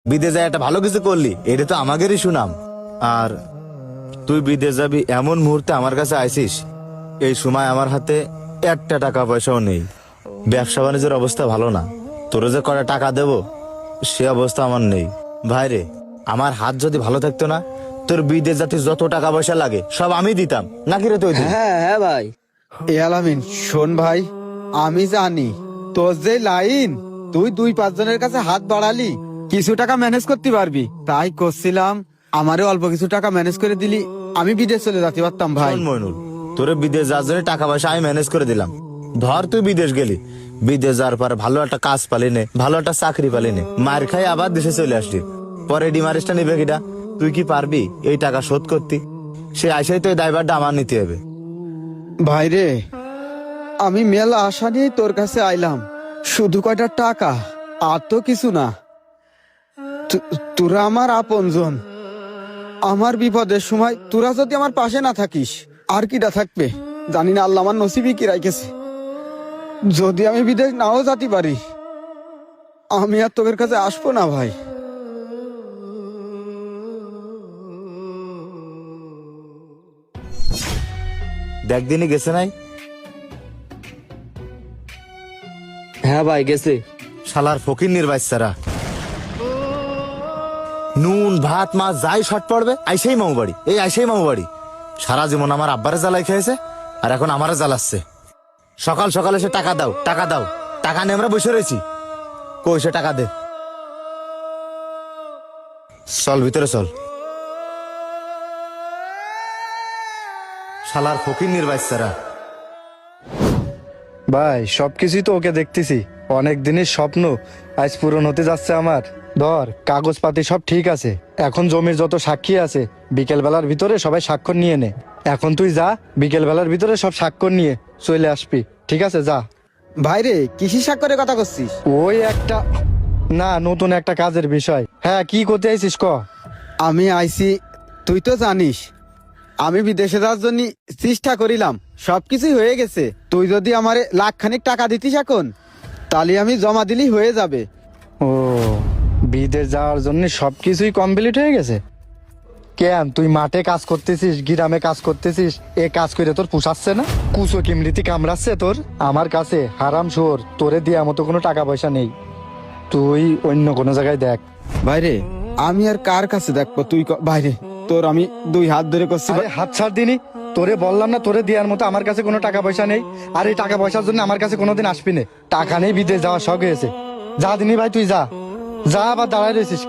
বিদেশ যায় একটা ভালো কিছু করলি, এটা তো আমাদেরই সুনাম। আর তুই বিদেশ যাবি এমন মুহূর্তে আমার কাছে আইসিস, এই সময় আমার হাতে একটা টাকা পয়সাও নেই। ব্যবসা বাণিজ্যের অবস্থা ভালো না, তোর যে কটা টাকা দেব সে অবস্থা আমার নেই। ভাইরে, আমার হাত যদি ভালো থাকতো না, তোর বিদেশ যাতে যত টাকা পয়সা লাগে সব আমি দিতাম, নাকি রে তুই? হ্যাঁ হ্যাঁ ভাই। এ আলামিন শোন ভাই, আমি জানি তোর যে লাইন, তুই 2-5 জনের কাছে হাত বাড়ালি কিছু টাকা ম্যানেজ করতে পারবি, তাই করছিলাম আমারে অল্প কিছু টাকা ম্যানেজ করে দিলি, আমি বিদেশ চলে যেতে পারতাম ভাই। শোন মইনুল, তোরে বিদেশ যাওয়ার জন্য টাকা পয়সা আমি ম্যানেজ করে দিলাম। ধর তুই বিদেশ গেলি, বিদেশ যাওয়ার পর ভালো একটা কাজ পালি নে, ভালো একটা চাকরি পালি নে, মার খাই আবার দেশে চলে আসলি, পরে ডিমারিসটা নিবে কিটা? তুই কি পারবি এই টাকা শোধ করতি? সে আইসাই তো এই দায়ভারটা আমার নিতে হবে। ভাই রে, আমি মেলা আশা নিয়ে তোর কাছে আইলাম, শুধু কয়টা টাকা আর তো কিছু না। তোরা আমার আপনজন, আমার বিপদের সময় তোরা যদি আমার পাশে না থাকিস আর কিটা থাকবে জানি না, আল্লাহ আমার নসিবই কি রাখেছে। যদি আমি বিদেশ নাও যেতে পারি, আমি আর তোদের কাছে আসবো না ভাই। দেখ দিনই গেছে নাই, হ্যাঁ ভাই গেছে। শালার ফকির নির্বাচারা, নুন ভাত মাছ যাই শর্ট পড়বে আইসেই মামু বাড়ি, এই আইসেই মামু বাড়ি। সারা জীবন আমার আব্বারে জ্বালাই খেয়েছে, আর এখন আমারে জ্বালাচ্ছে। সকাল সকাল এসে টাকা দাও টাকা দাও, টাকা নিয়ে আমরা বসে রয়েছি। কই সে টাকা দে, চল ভিতরে চল। শালার ফকির নির্বাচারা। ভাই সবকিছুই তো ওকে দেখতেছি, অনেক দিনের স্বপ্ন আজ পূরণ হতে যাচ্ছে আমার। ধর কাগজপাতি সব ঠিক আছে, এখন জমির যত সাক্ষী আছে বিকেল বেলার ভিতরে সবাই স্বাক্ষর নিয়ে নে। এখন তুই যা, বিকেল বেলার ভিতরে সব স্বাক্ষর নিয়ে চলে আসবি, ঠিক আছে? যা। ভাই রে, কৃষি স্বাক্ষরের কথা করছিস? ওই একটা না, নতুন একটা কাজের বিষয়। হ্যাঁ, কি করতে আইছিস ক? আমি আইছি, তুই তো জানিস আমি বিদেশে যাওয়ার জন্য চেষ্টা করিলাম, সবকিছুই হয়ে গেছে। তুই যদি আমারে লাখখানিক টাকা দিতিস এখন, তাহলে আমি জমা দিলেই হয়ে যাবে। ও, বিদেশ যাওয়ার জন্য সবকিছুই কমপ্লিট হয়ে গেছে? কেন তুই মাঠে কাজ করতেছিস, গ্রামে কাজ করতেছিস, এ কাজ করে তোর পোষাচ্ছে না? কুচো কিমরিতি কামড়াচ্ছে তোর? আমার কাছে হারাম শোর, তোরে দেওয়ার মতো কোনো টাকা পয়সা নেই, তুই অন্য কোনো জায়গায় দেখ। ভাইরে, আমি আর কার কাছে দেখবো? তুই ভাইরে, তোর আমি 2 হাত ধরে করছি। আরে হাত ছাড় দিনি, তোরে বললাম না তোরে দেওয়ার মতো আমার কাছে কোনো টাকা পয়সা নেই, আর এই টাকা পয়সার জন্য আমার কাছে কোনোদিন আসবি না। টাকা নেই, বিদেশ যাওয়ার শখ হয়েছে। যা দিনি ভাই, তুই যা যা, আবার দাঁড়ায় রয়েছিস কেন?